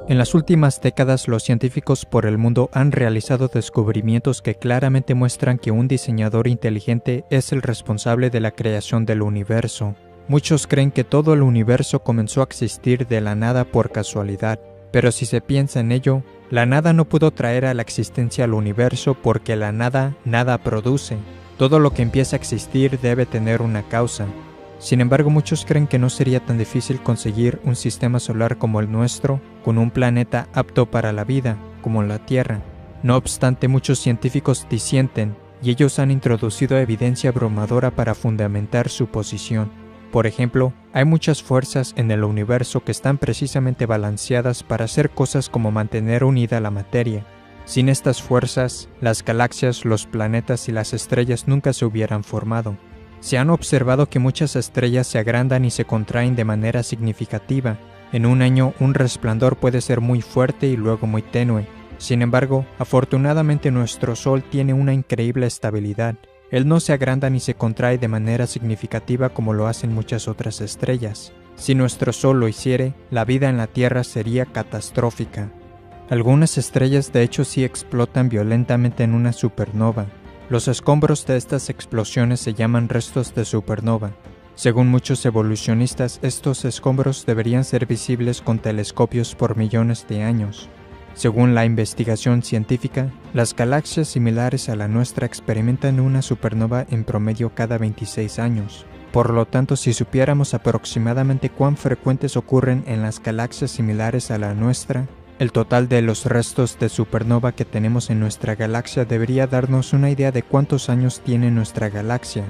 En las últimas décadas, los científicos por el mundo han realizado descubrimientos que claramente muestran que un diseñador inteligente es el responsable de la creación del universo. Muchos creen que todo el universo comenzó a existir de la nada por casualidad, pero si se piensa en ello, la nada no pudo traer a la existencia al universo porque la nada nada produce. Todo lo que empieza a existir debe tener una causa. Sin embargo, muchos creen que no sería tan difícil conseguir un sistema solar como el nuestro, con un planeta apto para la vida, como la Tierra. No obstante, muchos científicos disienten, y ellos han introducido evidencia abrumadora para fundamentar su posición. Por ejemplo, hay muchas fuerzas en el universo que están precisamente balanceadas para hacer cosas como mantener unida la materia. Sin estas fuerzas, las galaxias, los planetas y las estrellas nunca se hubieran formado. Se han observado que muchas estrellas se agrandan y se contraen de manera significativa. En un año, un resplandor puede ser muy fuerte y luego muy tenue. Sin embargo, afortunadamente nuestro Sol tiene una increíble estabilidad. Él no se agranda ni se contrae de manera significativa como lo hacen muchas otras estrellas. Si nuestro Sol lo hiciere, la vida en la Tierra sería catastrófica. Algunas estrellas de hecho sí explotan violentamente en una supernova. Los escombros de estas explosiones se llaman restos de supernova. Según muchos evolucionistas, estos escombros deberían ser visibles con telescopios por millones de años. Según la investigación científica, las galaxias similares a la nuestra experimentan una supernova en promedio cada 26 años. Por lo tanto, si supiéramos aproximadamente cuán frecuentes ocurren en las galaxias similares a la nuestra, el total de los restos de supernova que tenemos en nuestra galaxia debería darnos una idea de cuántos años tiene nuestra galaxia.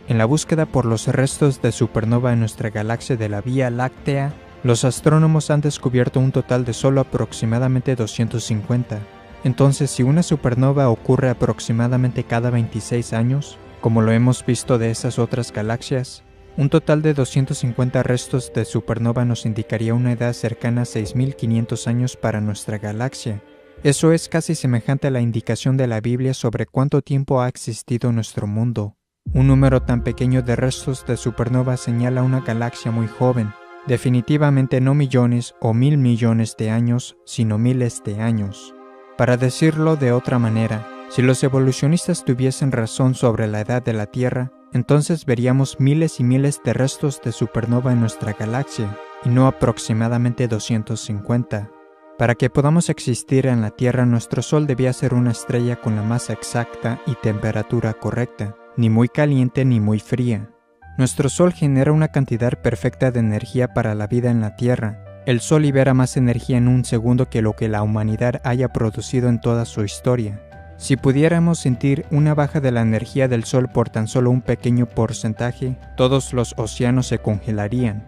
En la búsqueda por los restos de supernova en nuestra galaxia de la Vía Láctea, los astrónomos han descubierto un total de solo aproximadamente 250. Entonces, si una supernova ocurre aproximadamente cada 26 años, como lo hemos visto de esas otras galaxias, un total de 250 restos de supernova nos indicaría una edad cercana a 6.500 años para nuestra galaxia. Eso es casi semejante a la indicación de la Biblia sobre cuánto tiempo ha existido nuestro mundo. Un número tan pequeño de restos de supernova señala una galaxia muy joven, definitivamente no millones o 1.000 millones de años, sino miles de años. Para decirlo de otra manera, si los evolucionistas tuviesen razón sobre la edad de la Tierra, entonces veríamos miles y miles de restos de supernova en nuestra galaxia, y no aproximadamente 250. Para que podamos existir en la Tierra, nuestro Sol debía ser una estrella con la masa exacta y temperatura correcta, ni muy caliente ni muy fría. Nuestro Sol genera una cantidad perfecta de energía para la vida en la Tierra. El Sol libera más energía en un segundo que lo que la humanidad haya producido en toda su historia. Si pudiéramos sentir una baja de la energía del Sol por tan solo un pequeño porcentaje, todos los océanos se congelarían.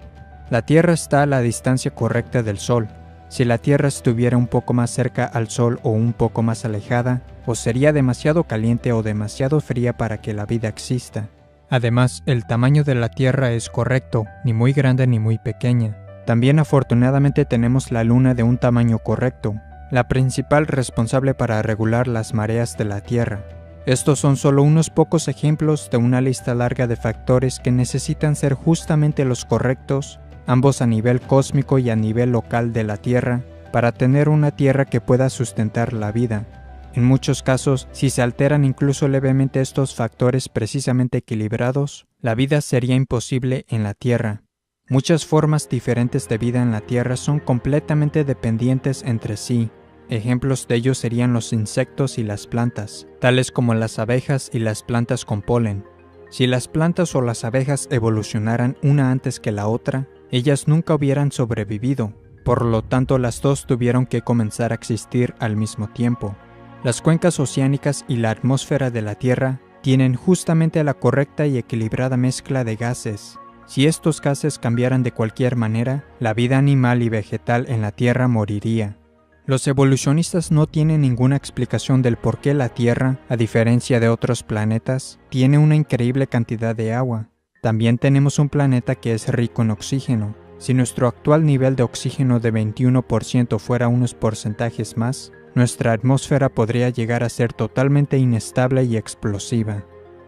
La Tierra está a la distancia correcta del Sol. Si la Tierra estuviera un poco más cerca al Sol o un poco más alejada, o sería demasiado caliente o demasiado fría para que la vida exista. Además, el tamaño de la Tierra es correcto, ni muy grande ni muy pequeña. También afortunadamente tenemos la Luna de un tamaño correcto, la principal responsable para regular las mareas de la Tierra. Estos son solo unos pocos ejemplos de una lista larga de factores que necesitan ser justamente los correctos, ambos a nivel cósmico y a nivel local de la Tierra, para tener una Tierra que pueda sustentar la vida. En muchos casos, si se alteran incluso levemente estos factores precisamente equilibrados, la vida sería imposible en la Tierra. Muchas formas diferentes de vida en la Tierra son completamente dependientes entre sí. Ejemplos de ello serían los insectos y las plantas, tales como las abejas y las plantas con polen. Si las plantas o las abejas evolucionaran una antes que la otra, ellas nunca hubieran sobrevivido. Por lo tanto, las dos tuvieron que comenzar a existir al mismo tiempo. Las cuencas oceánicas y la atmósfera de la Tierra tienen justamente la correcta y equilibrada mezcla de gases. Si estos gases cambiaran de cualquier manera, la vida animal y vegetal en la Tierra moriría. Los evolucionistas no tienen ninguna explicación del por qué la Tierra, a diferencia de otros planetas, tiene una increíble cantidad de agua. También tenemos un planeta que es rico en oxígeno. Si nuestro actual nivel de oxígeno de 21% fuera unos porcentajes más, nuestra atmósfera podría llegar a ser totalmente inestable y explosiva.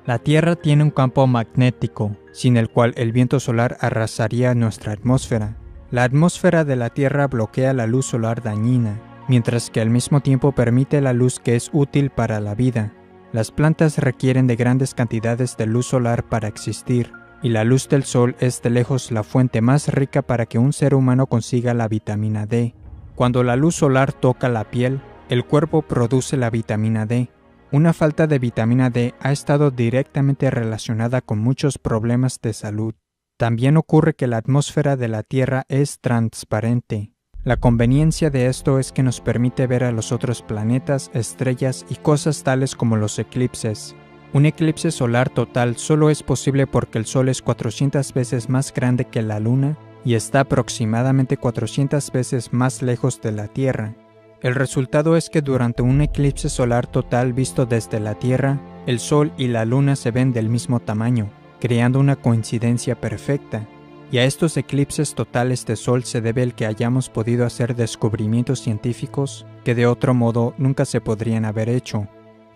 La Tierra tiene un campo magnético, sin el cual el viento solar arrasaría nuestra atmósfera. La atmósfera de la Tierra bloquea la luz solar dañina, mientras que al mismo tiempo permite la luz que es útil para la vida. Las plantas requieren de grandes cantidades de luz solar para existir, y la luz del sol es de lejos la fuente más rica para que un ser humano consiga la vitamina D. Cuando la luz solar toca la piel, el cuerpo produce la vitamina D. Una falta de vitamina D ha estado directamente relacionada con muchos problemas de salud. También ocurre que la atmósfera de la Tierra es transparente. La conveniencia de esto es que nos permite ver a los otros planetas, estrellas y cosas tales como los eclipses. Un eclipse solar total solo es posible porque el Sol es 400 veces más grande que la Luna y está aproximadamente 400 veces más lejos de la Tierra. El resultado es que durante un eclipse solar total visto desde la Tierra, el Sol y la Luna se ven del mismo tamaño, creando una coincidencia perfecta. Y a estos eclipses totales de Sol se debe el que hayamos podido hacer descubrimientos científicos que de otro modo nunca se podrían haber hecho.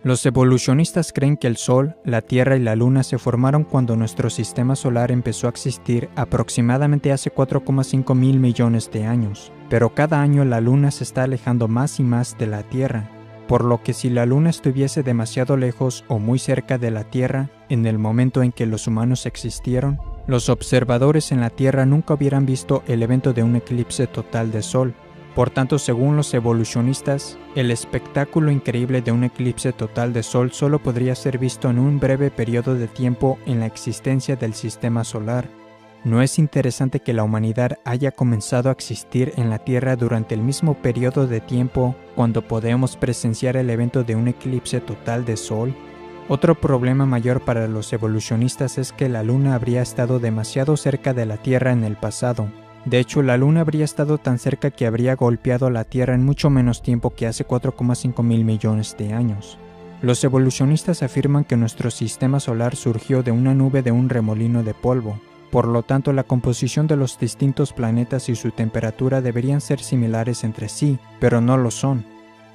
Los evolucionistas creen que el Sol, la Tierra y la Luna se formaron cuando nuestro sistema solar empezó a existir aproximadamente hace 4,5 mil millones de años, pero cada año la Luna se está alejando más y más de la Tierra, por lo que si la Luna estuviese demasiado lejos o muy cerca de la Tierra en el momento en que los humanos existieron, los observadores en la Tierra nunca hubieran visto el evento de un eclipse total de Sol. Por tanto, según los evolucionistas, el espectáculo increíble de un eclipse total de Sol solo podría ser visto en un breve periodo de tiempo en la existencia del sistema solar. ¿No es interesante que la humanidad haya comenzado a existir en la Tierra durante el mismo periodo de tiempo cuando podemos presenciar el evento de un eclipse total de Sol? Otro problema mayor para los evolucionistas es que la Luna habría estado demasiado cerca de la Tierra en el pasado. De hecho, la Luna habría estado tan cerca que habría golpeado la Tierra en mucho menos tiempo que hace 4,5 mil millones de años. Los evolucionistas afirman que nuestro sistema solar surgió de una nube de un remolino de polvo. Por lo tanto, la composición de los distintos planetas y su temperatura deberían ser similares entre sí, pero no lo son.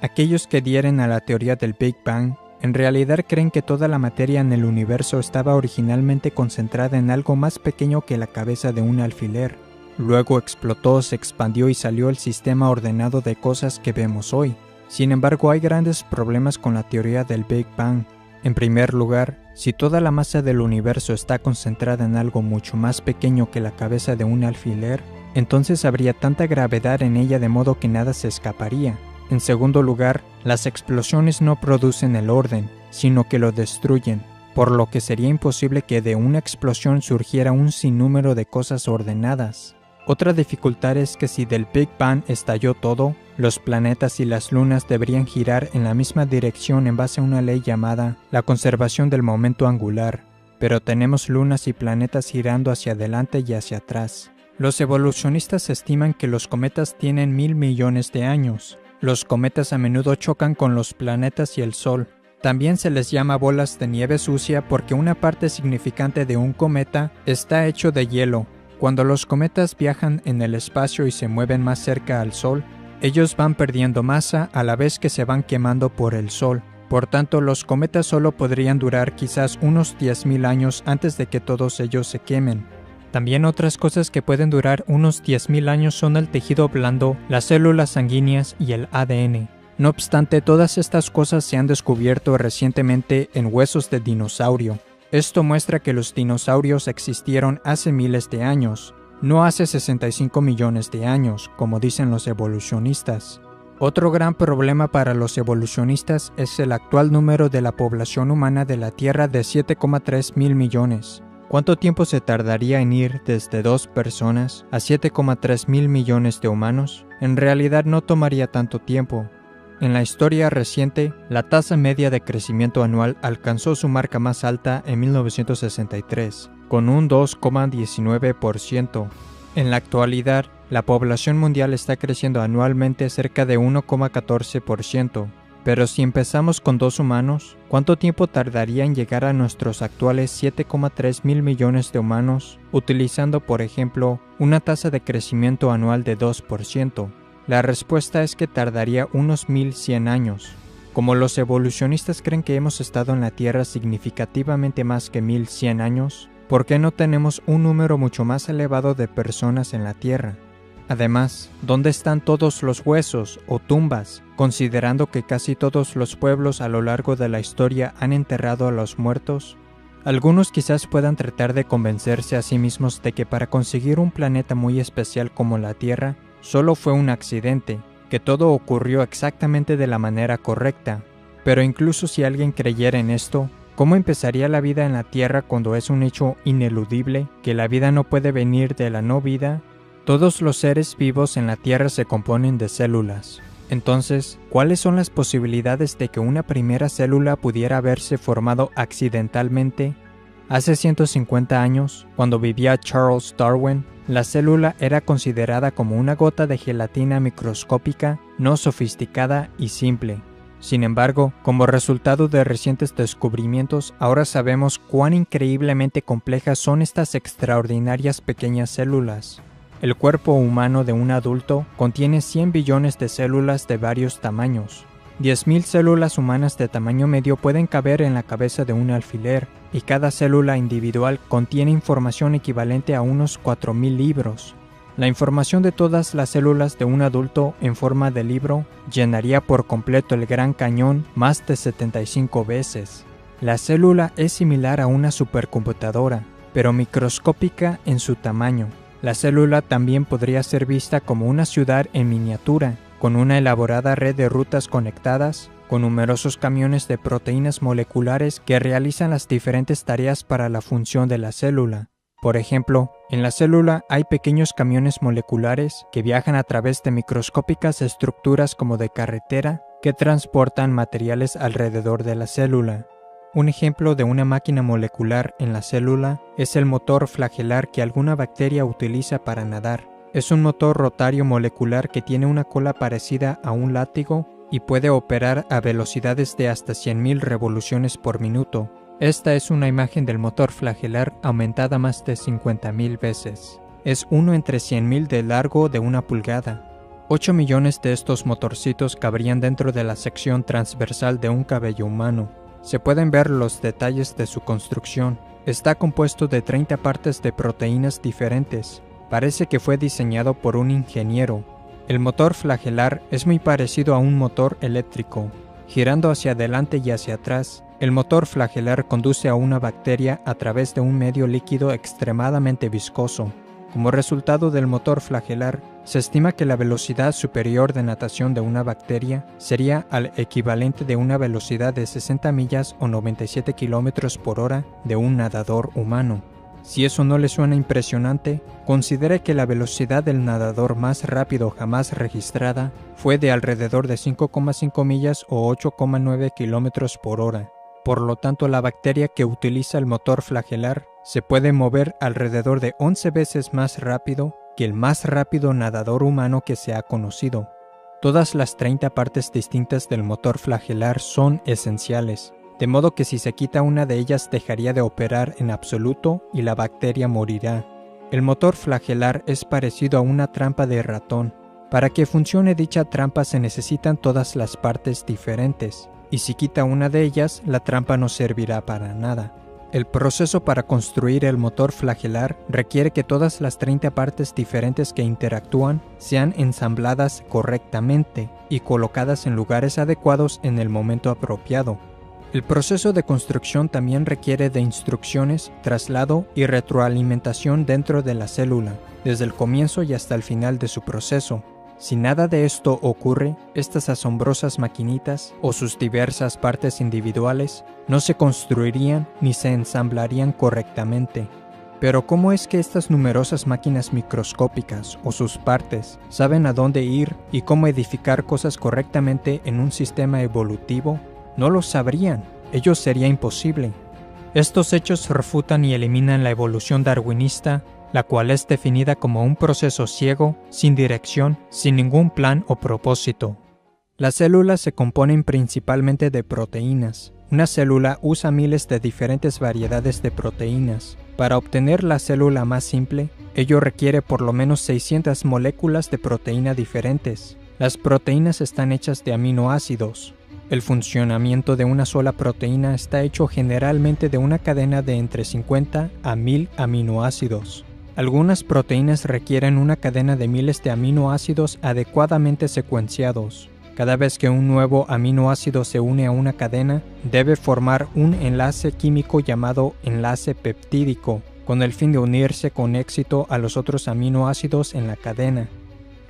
Aquellos que adhieren a la teoría del Big Bang en realidad creen que toda la materia en el universo estaba originalmente concentrada en algo más pequeño que la cabeza de un alfiler. Luego explotó, se expandió y salió el sistema ordenado de cosas que vemos hoy. Sin embargo, hay grandes problemas con la teoría del Big Bang. En primer lugar, si toda la masa del universo está concentrada en algo mucho más pequeño que la cabeza de un alfiler, entonces habría tanta gravedad en ella de modo que nada se escaparía. En segundo lugar, las explosiones no producen el orden, sino que lo destruyen, por lo que sería imposible que de una explosión surgiera un sinnúmero de cosas ordenadas. Otra dificultad es que si del Big Bang estalló todo, los planetas y las lunas deberían girar en la misma dirección en base a una ley llamada la conservación del momento angular, pero tenemos lunas y planetas girando hacia adelante y hacia atrás. Los evolucionistas estiman que los cometas tienen 1.000 millones de años. Los cometas a menudo chocan con los planetas y el Sol. También se les llama bolas de nieve sucia porque una parte significante de un cometa está hecho de hielo. Cuando los cometas viajan en el espacio y se mueven más cerca al Sol, ellos van perdiendo masa a la vez que se van quemando por el Sol. Por tanto, los cometas solo podrían durar quizás unos 10.000 años antes de que todos ellos se quemen. También otras cosas que pueden durar unos 10.000 años son el tejido blando, las células sanguíneas y el ADN. No obstante, todas estas cosas se han descubierto recientemente en huesos de dinosaurio. Esto muestra que los dinosaurios existieron hace miles de años, no hace 65 millones de años, como dicen los evolucionistas. Otro gran problema para los evolucionistas es el actual número de la población humana de la Tierra de 7,3 mil millones. ¿Cuánto tiempo se tardaría en ir desde 2 personas a 7,3 mil millones de humanos? En realidad no tomaría tanto tiempo. En la historia reciente, la tasa media de crecimiento anual alcanzó su marca más alta en 1963, con un 2,19%. En la actualidad, la población mundial está creciendo anualmente cerca de 1,14%. Pero si empezamos con 2 humanos, ¿cuánto tiempo tardaría en llegar a nuestros actuales 7,3 mil millones de humanos, utilizando, por ejemplo, una tasa de crecimiento anual de 2%? La respuesta es que tardaría unos 1.100 años. Como los evolucionistas creen que hemos estado en la Tierra significativamente más que 1100 años, ¿por qué no tenemos un número mucho más elevado de personas en la Tierra? Además, ¿dónde están todos los huesos o tumbas, considerando que casi todos los pueblos a lo largo de la historia han enterrado a los muertos? Algunos quizás puedan tratar de convencerse a sí mismos de que para conseguir un planeta muy especial como la Tierra, solo fue un accidente, que todo ocurrió exactamente de la manera correcta. Pero incluso si alguien creyera en esto, ¿cómo empezaría la vida en la Tierra cuando es un hecho ineludible que la vida no puede venir de la no vida? Todos los seres vivos en la Tierra se componen de células. Entonces, ¿cuáles son las posibilidades de que una primera célula pudiera haberse formado accidentalmente? Hace 150 años, cuando vivía Charles Darwin, la célula era considerada como una gota de gelatina microscópica, no sofisticada y simple. Sin embargo, como resultado de recientes descubrimientos, ahora sabemos cuán increíblemente complejas son estas extraordinarias pequeñas células. El cuerpo humano de un adulto contiene 100 billones de células de varios tamaños. 10.000 células humanas de tamaño medio pueden caber en la cabeza de un alfiler, y cada célula individual contiene información equivalente a unos 4.000 libros. La información de todas las células de un adulto en forma de libro llenaría por completo el Gran Cañón más de 75 veces. La célula es similar a una supercomputadora, pero microscópica en su tamaño. La célula también podría ser vista como una ciudad en miniatura, con una elaborada red de rutas conectadas, con numerosos camiones de proteínas moleculares que realizan las diferentes tareas para la función de la célula. Por ejemplo, en la célula hay pequeños camiones moleculares que viajan a través de microscópicas estructuras como de carretera que transportan materiales alrededor de la célula. Un ejemplo de una máquina molecular en la célula es el motor flagelar que alguna bacteria utiliza para nadar. Es un motor rotario molecular que tiene una cola parecida a un látigo y puede operar a velocidades de hasta 100.000 revoluciones por minuto. Esta es una imagen del motor flagelar aumentada más de 50.000 veces. Es uno entre 100.000 de largo de 1 pulgada. 8 millones de estos motorcitos cabrían dentro de la sección transversal de un cabello humano. Se pueden ver los detalles de su construcción. Está compuesto de 30 partes de proteínas diferentes. Parece que fue diseñado por un ingeniero. El motor flagelar es muy parecido a un motor eléctrico. Girando hacia adelante y hacia atrás, el motor flagelar conduce a una bacteria a través de un medio líquido extremadamente viscoso. Como resultado del motor flagelar, se estima que la velocidad superior de natación de una bacteria sería al equivalente de una velocidad de 60 millas o 97 kilómetros por hora de un nadador humano. Si eso no le suena impresionante, considere que la velocidad del nadador más rápido jamás registrada fue de alrededor de 5,5 millas o 8,9 kilómetros por hora. Por lo tanto, la bacteria que utiliza el motor flagelar se puede mover alrededor de 11 veces más rápido que el más rápido nadador humano que se ha conocido. Todas las 30 partes distintas del motor flagelar son esenciales, de modo que si se quita una de ellas dejaría de operar en absoluto y la bacteria morirá. El motor flagelar es parecido a una trampa de ratón. Para que funcione dicha trampa se necesitan todas las partes diferentes, y si quita una de ellas, la trampa no servirá para nada. El proceso para construir el motor flagelar requiere que todas las 30 partes diferentes que interactúan sean ensambladas correctamente y colocadas en lugares adecuados en el momento apropiado. El proceso de construcción también requiere de instrucciones, traslado y retroalimentación dentro de la célula, desde el comienzo y hasta el final de su proceso. Si nada de esto ocurre, estas asombrosas maquinitas o sus diversas partes individuales no se construirían ni se ensamblarían correctamente. Pero ¿cómo es que estas numerosas máquinas microscópicas o sus partes saben a dónde ir y cómo edificar cosas correctamente en un sistema evolutivo? No lo sabrían, ello sería imposible. Estos hechos refutan y eliminan la evolución darwinista, la cual es definida como un proceso ciego, sin dirección, sin ningún plan o propósito. Las células se componen principalmente de proteínas. Una célula usa miles de diferentes variedades de proteínas. Para obtener la célula más simple, ello requiere por lo menos 600 moléculas de proteína diferentes. Las proteínas están hechas de aminoácidos. El funcionamiento de una sola proteína está hecho generalmente de una cadena de entre 50 a 1000 aminoácidos. Algunas proteínas requieren una cadena de miles de aminoácidos adecuadamente secuenciados. Cada vez que un nuevo aminoácido se une a una cadena, debe formar un enlace químico llamado enlace peptídico, con el fin de unirse con éxito a los otros aminoácidos en la cadena.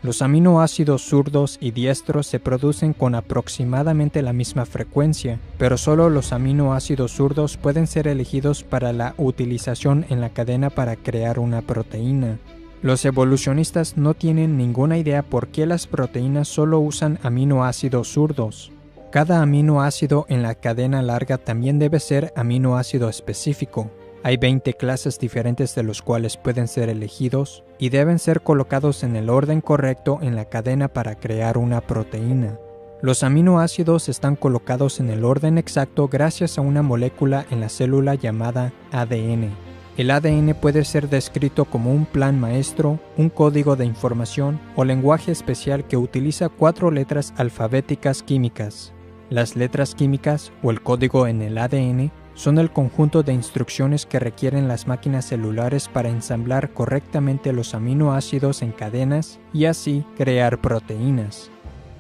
Los aminoácidos zurdos y diestros se producen con aproximadamente la misma frecuencia, pero solo los aminoácidos zurdos pueden ser elegidos para la utilización en la cadena para crear una proteína. Los evolucionistas no tienen ninguna idea por qué las proteínas solo usan aminoácidos zurdos. Cada aminoácido en la cadena larga también debe ser aminoácido específico. Hay 20 clases diferentes de los cuales pueden ser elegidos y deben ser colocados en el orden correcto en la cadena para crear una proteína. Los aminoácidos están colocados en el orden exacto gracias a una molécula en la célula llamada ADN. El ADN puede ser descrito como un plan maestro, un código de información o lenguaje especial que utiliza 4 letras alfabéticas químicas. Las letras químicas o el código en el ADN son el conjunto de instrucciones que requieren las máquinas celulares para ensamblar correctamente los aminoácidos en cadenas y así crear proteínas.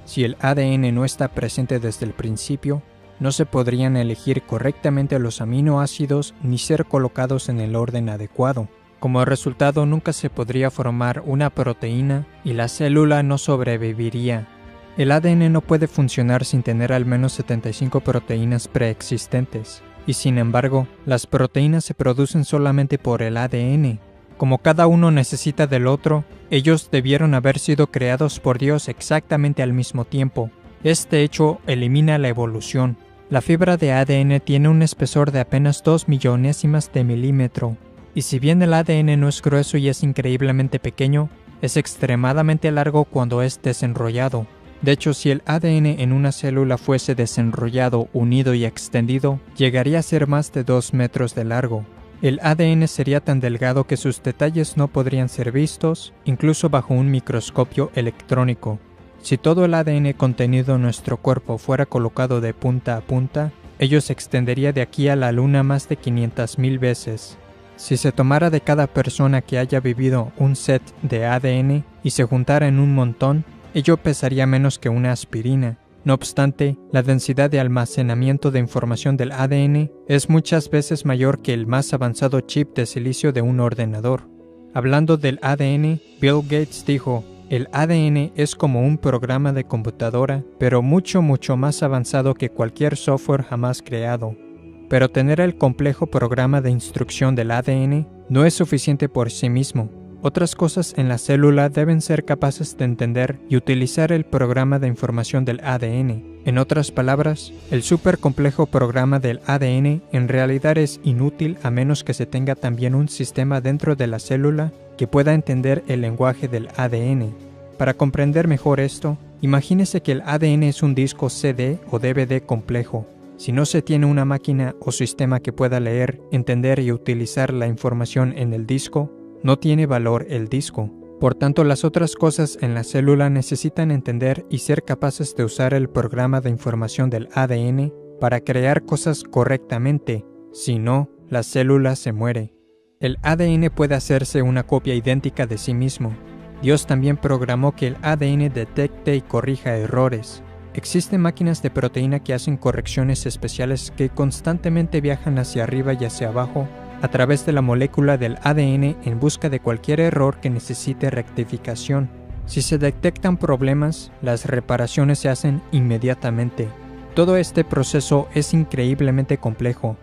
Si el ADN no está presente desde el principio, no se podrían elegir correctamente los aminoácidos ni ser colocados en el orden adecuado. Como resultado, nunca se podría formar una proteína y la célula no sobreviviría. El ADN no puede funcionar sin tener al menos 75 proteínas preexistentes. Y sin embargo, las proteínas se producen solamente por el ADN. Como cada uno necesita del otro, ellos debieron haber sido creados por Dios exactamente al mismo tiempo. Este hecho elimina la evolución. La fibra de ADN tiene un espesor de apenas 2 millonésimas de milímetro. Y si bien el ADN no es grueso y es increíblemente pequeño, es extremadamente largo cuando es desenrollado. De hecho, si el ADN en una célula fuese desenrollado, unido y extendido, llegaría a ser más de 2 metros de largo. El ADN sería tan delgado que sus detalles no podrían ser vistos, incluso bajo un microscopio electrónico. Si todo el ADN contenido en nuestro cuerpo fuera colocado de punta a punta, ello se extendería de aquí a la Luna más de 500,000 veces. Si se tomara de cada persona que haya vivido un set de ADN y se juntara en un montón, ello pesaría menos que una aspirina. No obstante, la densidad de almacenamiento de información del ADN es muchas veces mayor que el más avanzado chip de silicio de un ordenador. Hablando del ADN, Bill Gates dijo: "El ADN es como un programa de computadora, pero mucho más avanzado que cualquier software jamás creado". Pero tener el complejo programa de instrucción del ADN no es suficiente por sí mismo. Otras cosas en la célula deben ser capaces de entender y utilizar el programa de información del ADN. En otras palabras, el supercomplejo programa del ADN en realidad es inútil a menos que se tenga también un sistema dentro de la célula que pueda entender el lenguaje del ADN. Para comprender mejor esto, imagínese que el ADN es un disco CD o DVD complejo. Si no se tiene una máquina o sistema que pueda leer, entender y utilizar la información en el disco, no tiene valor el disco. Por tanto, las otras cosas en la célula necesitan entender y ser capaces de usar el programa de información del ADN para crear cosas correctamente. Si no, la célula se muere. El ADN puede hacerse una copia idéntica de sí mismo. Dios también programó que el ADN detecte y corrija errores. Existen máquinas de proteína que hacen correcciones especiales que constantemente viajan hacia arriba y hacia abajo a través de la molécula del ADN en busca de cualquier error que necesite rectificación. Si se detectan problemas, las reparaciones se hacen inmediatamente. Todo este proceso es increíblemente complejo.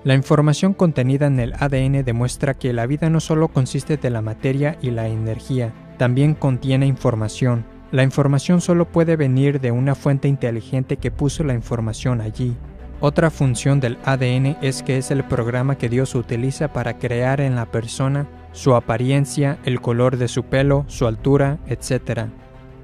La información contenida en el ADN demuestra que la vida no solo consiste de la materia y la energía, también contiene información. La información solo puede venir de una fuente inteligente que puso la información allí. Otra función del ADN es que es el programa que Dios utiliza para crear en la persona su apariencia, el color de su pelo, su altura, etc.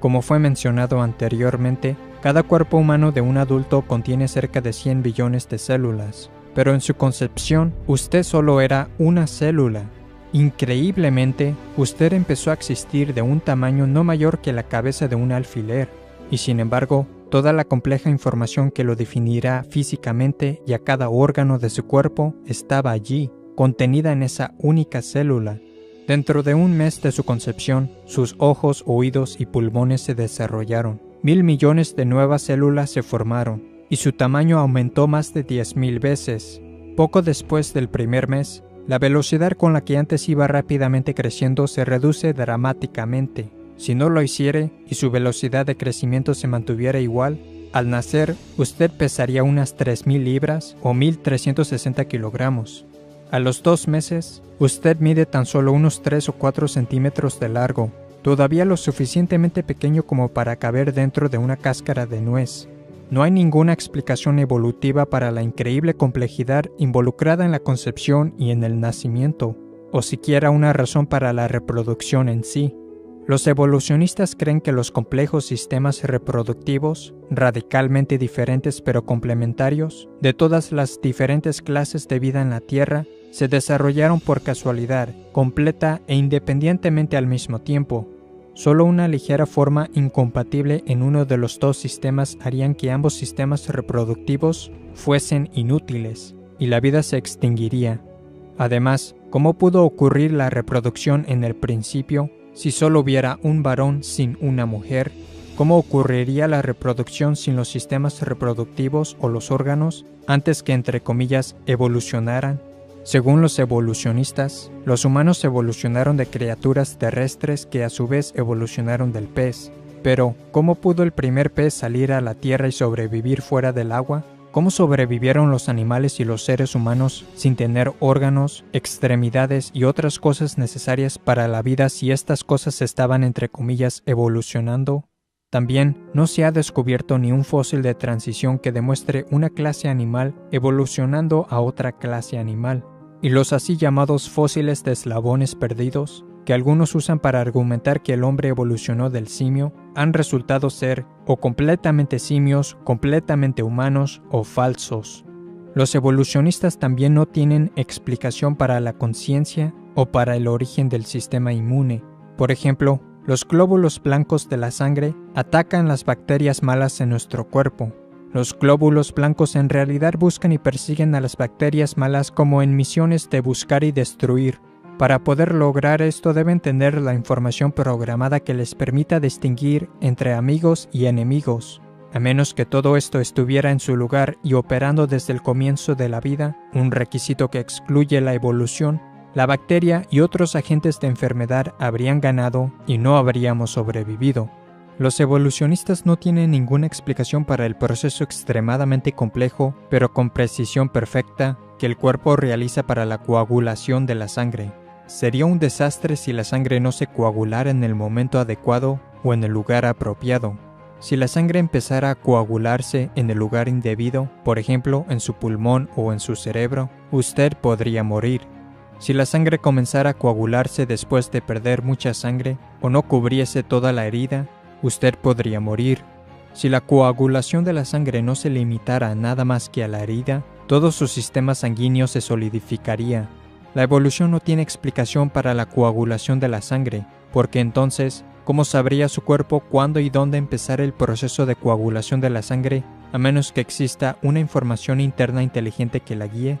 Como fue mencionado anteriormente, cada cuerpo humano de un adulto contiene cerca de 100 billones de células, pero en su concepción, usted solo era una célula. Increíblemente, usted empezó a existir de un tamaño no mayor que la cabeza de un alfiler, y sin embargo, toda la compleja información que lo definirá físicamente y a cada órgano de su cuerpo estaba allí, contenida en esa única célula. Dentro de un mes de su concepción, sus ojos, oídos y pulmones se desarrollaron. 1.000 millones de nuevas células se formaron, y su tamaño aumentó más de 10.000 veces. Poco después del primer mes, la velocidad con la que antes iba rápidamente creciendo se reduce dramáticamente. Si no lo hiciere y su velocidad de crecimiento se mantuviera igual, al nacer usted pesaría unas 3.000 libras o 1.360 kilogramos. A los 2 meses, usted mide tan solo unos 3 o 4 centímetros de largo, todavía lo suficientemente pequeño como para caber dentro de una cáscara de nuez. No hay ninguna explicación evolutiva para la increíble complejidad involucrada en la concepción y en el nacimiento, o siquiera una razón para la reproducción en sí. Los evolucionistas creen que los complejos sistemas reproductivos, radicalmente diferentes pero complementarios, de todas las diferentes clases de vida en la Tierra, se desarrollaron por casualidad, completa e independientemente al mismo tiempo. Solo una ligera forma incompatible en uno de los dos sistemas harían que ambos sistemas reproductivos fuesen inútiles, y la vida se extinguiría. Además, ¿cómo pudo ocurrir la reproducción en el principio si solo hubiera un varón sin una mujer? ¿Cómo ocurriría la reproducción sin los sistemas reproductivos o los órganos antes que, entre comillas, evolucionaran? Según los evolucionistas, los humanos evolucionaron de criaturas terrestres que a su vez evolucionaron del pez. Pero, ¿cómo pudo el primer pez salir a la tierra y sobrevivir fuera del agua? ¿Cómo sobrevivieron los animales y los seres humanos sin tener órganos, extremidades y otras cosas necesarias para la vida si estas cosas estaban, entre comillas, evolucionando? También no se ha descubierto ni un fósil de transición que demuestre una clase animal evolucionando a otra clase animal. Y los así llamados fósiles de eslabones perdidos, que algunos usan para argumentar que el hombre evolucionó del simio, han resultado ser o completamente simios, completamente humanos o falsos. Los evolucionistas también no tienen explicación para la conciencia o para el origen del sistema inmune. Por ejemplo, los glóbulos blancos de la sangre atacan las bacterias malas en nuestro cuerpo. Los glóbulos blancos en realidad buscan y persiguen a las bacterias malas como en misiones de buscar y destruir. Para poder lograr esto deben tener la información programada que les permita distinguir entre amigos y enemigos. A menos que todo esto estuviera en su lugar y operando desde el comienzo de la vida, un requisito que excluye la evolución, la bacteria y otros agentes de enfermedad habrían ganado y no habríamos sobrevivido. Los evolucionistas no tienen ninguna explicación para el proceso extremadamente complejo, pero con precisión perfecta, que el cuerpo realiza para la coagulación de la sangre. Sería un desastre si la sangre no se coagulara en el momento adecuado o en el lugar apropiado. Si la sangre empezara a coagularse en el lugar indebido, por ejemplo en su pulmón o en su cerebro, usted podría morir. Si la sangre comenzara a coagularse después de perder mucha sangre o no cubriese toda la herida, usted podría morir. Si la coagulación de la sangre no se limitara a nada más que a la herida, todo su sistema sanguíneo se solidificaría. La evolución no tiene explicación para la coagulación de la sangre, porque entonces, ¿cómo sabría su cuerpo cuándo y dónde empezar el proceso de coagulación de la sangre, a menos que exista una información interna inteligente que la guíe?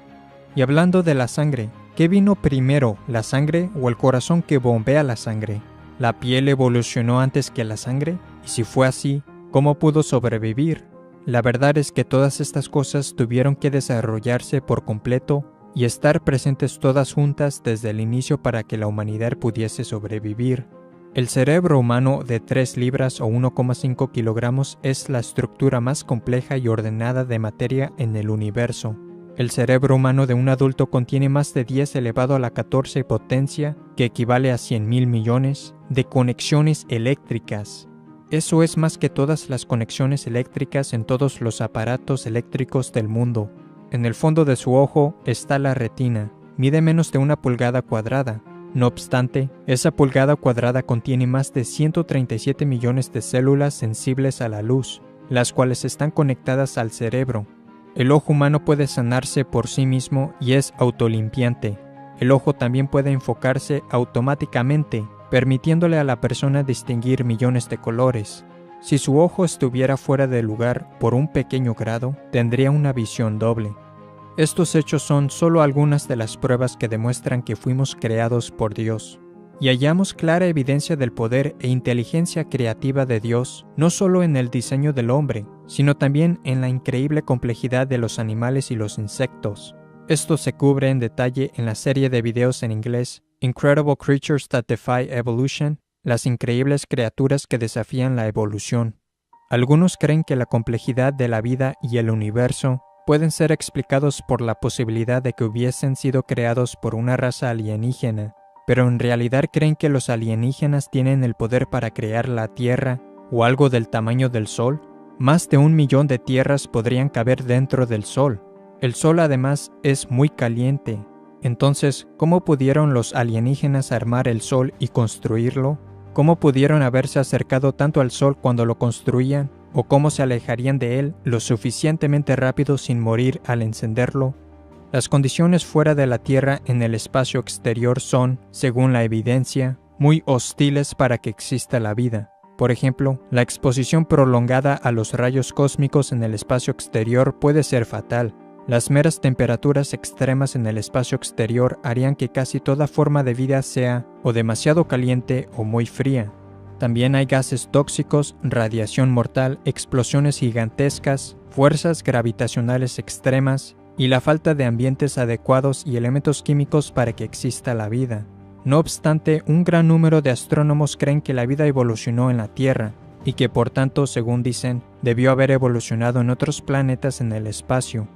Y hablando de la sangre, ¿qué vino primero, la sangre o el corazón que bombea la sangre? ¿La piel evolucionó antes que la sangre? Y si fue así, ¿cómo pudo sobrevivir? La verdad es que todas estas cosas tuvieron que desarrollarse por completo y estar presentes todas juntas desde el inicio para que la humanidad pudiese sobrevivir. El cerebro humano de 3 libras o 1,5 kilogramos es la estructura más compleja y ordenada de materia en el universo. El cerebro humano de un adulto contiene más de 10 elevado a la 14 potencia, que equivale a 100.000 millones, de conexiones eléctricas. Eso es más que todas las conexiones eléctricas en todos los aparatos eléctricos del mundo. En el fondo de su ojo está la retina, mide menos de 1 pulgada cuadrada. No obstante, esa pulgada cuadrada contiene más de 137 millones de células sensibles a la luz, las cuales están conectadas al cerebro. El ojo humano puede sanarse por sí mismo y es autolimpiante. El ojo también puede enfocarse automáticamente, permitiéndole a la persona distinguir millones de colores. Si su ojo estuviera fuera de lugar por un pequeño grado, tendría una visión doble. Estos hechos son solo algunas de las pruebas que demuestran que fuimos creados por Dios. Y hallamos clara evidencia del poder e inteligencia creativa de Dios, no solo en el diseño del hombre, sino también en la increíble complejidad de los animales y los insectos. Esto se cubre en detalle en la serie de videos en inglés Incredible Creatures That Defy Evolution, las increíbles criaturas que desafían la evolución. Algunos creen que la complejidad de la vida y el universo pueden ser explicados por la posibilidad de que hubiesen sido creados por una raza alienígena, pero en realidad creen que los alienígenas tienen el poder para crear la Tierra o algo del tamaño del Sol. Más de 1 millón de tierras podrían caber dentro del Sol. El Sol además es muy caliente. Entonces, ¿cómo pudieron los alienígenas armar el Sol y construirlo? ¿Cómo pudieron haberse acercado tanto al Sol cuando lo construían? ¿O cómo se alejarían de él lo suficientemente rápido sin morir al encenderlo? Las condiciones fuera de la Tierra en el espacio exterior son, según la evidencia, muy hostiles para que exista la vida. Por ejemplo, la exposición prolongada a los rayos cósmicos en el espacio exterior puede ser fatal. Las meras temperaturas extremas en el espacio exterior harían que casi toda forma de vida sea o demasiado caliente o muy fría. También hay gases tóxicos, radiación mortal, explosiones gigantescas, fuerzas gravitacionales extremas y la falta de ambientes adecuados y elementos químicos para que exista la vida. No obstante, un gran número de astrónomos creen que la vida evolucionó en la Tierra y que por tanto, según dicen, debió haber evolucionado en otros planetas en el espacio.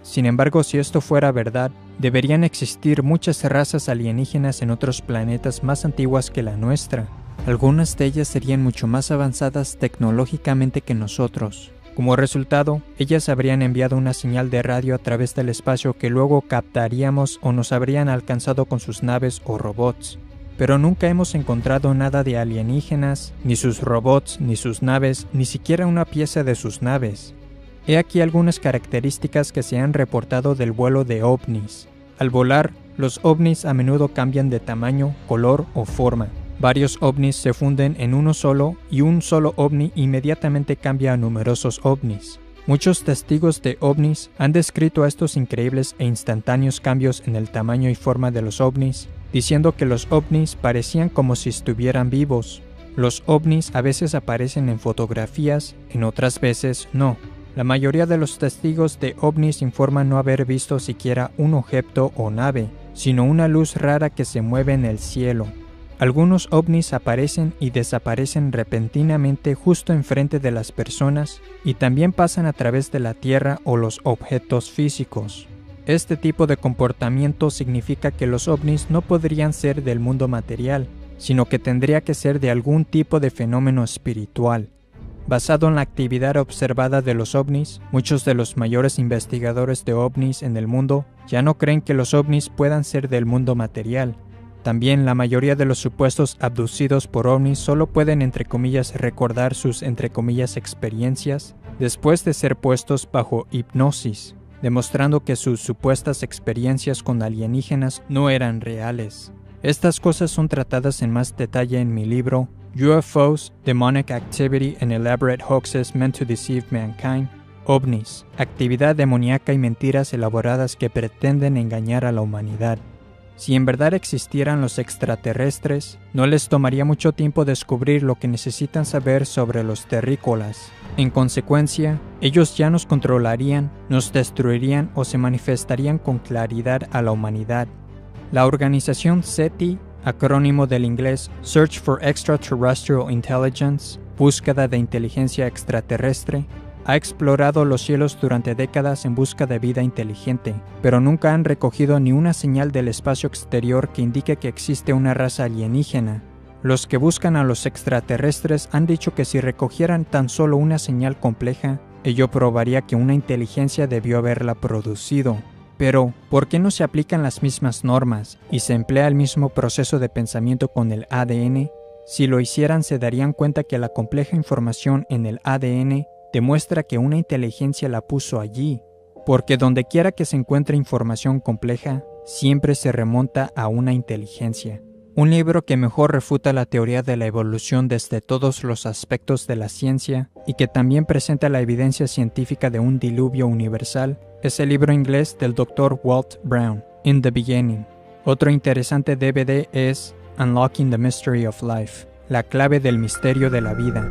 Sin embargo, si esto fuera verdad, deberían existir muchas razas alienígenas en otros planetas más antiguas que la nuestra. Algunas de ellas serían mucho más avanzadas tecnológicamente que nosotros. Como resultado, ellas habrían enviado una señal de radio a través del espacio que luego captaríamos o nos habrían alcanzado con sus naves o robots. Pero nunca hemos encontrado nada de alienígenas, ni sus robots, ni sus naves, ni siquiera una pieza de sus naves. He aquí algunas características que se han reportado del vuelo de ovnis. Al volar, los ovnis a menudo cambian de tamaño, color o forma. Varios ovnis se funden en uno solo y un solo ovni inmediatamente cambia a numerosos ovnis. Muchos testigos de ovnis han descrito estos increíbles e instantáneos cambios en el tamaño y forma de los ovnis, diciendo que los ovnis parecían como si estuvieran vivos. Los ovnis a veces aparecen en fotografías, en otras veces no. La mayoría de los testigos de ovnis informan no haber visto siquiera un objeto o nave, sino una luz rara que se mueve en el cielo. Algunos ovnis aparecen y desaparecen repentinamente justo enfrente de las personas y también pasan a través de la Tierra o los objetos físicos. Este tipo de comportamiento significa que los ovnis no podrían ser del mundo material, sino que tendría que ser de algún tipo de fenómeno espiritual. Basado en la actividad observada de los ovnis, muchos de los mayores investigadores de ovnis en el mundo ya no creen que los ovnis puedan ser del mundo material. También la mayoría de los supuestos abducidos por ovnis solo pueden entre comillas recordar sus entre comillas experiencias después de ser puestos bajo hipnosis, demostrando que sus supuestas experiencias con alienígenas no eran reales. Estas cosas son tratadas en más detalle en mi libro UFOs, Demonic Activity and Elaborate Hoaxes Meant to Deceive Mankind. OVNIs, actividad demoníaca y mentiras elaboradas que pretenden engañar a la humanidad. Si en verdad existieran los extraterrestres, no les tomaría mucho tiempo descubrir lo que necesitan saber sobre los terrícolas. En consecuencia, ellos ya nos controlarían, nos destruirían o se manifestarían con claridad a la humanidad. La organización SETI, acrónimo del inglés Search for Extraterrestrial Intelligence, búsqueda de inteligencia extraterrestre, ha explorado los cielos durante décadas en busca de vida inteligente, pero nunca han recogido ni una señal del espacio exterior que indique que existe una raza alienígena. Los que buscan a los extraterrestres han dicho que si recogieran tan solo una señal compleja, ello probaría que una inteligencia debió haberla producido. Pero, ¿por qué no se aplican las mismas normas y se emplea el mismo proceso de pensamiento con el ADN? Si lo hicieran, se darían cuenta que la compleja información en el ADN demuestra que una inteligencia la puso allí, porque donde quiera que se encuentre información compleja, siempre se remonta a una inteligencia. Un libro que mejor refuta la teoría de la evolución desde todos los aspectos de la ciencia y que también presenta la evidencia científica de un diluvio universal es el libro inglés del Dr. Walt Brown, In the Beginning. Otro interesante DVD es Unlocking the Mystery of Life, la clave del misterio de la vida.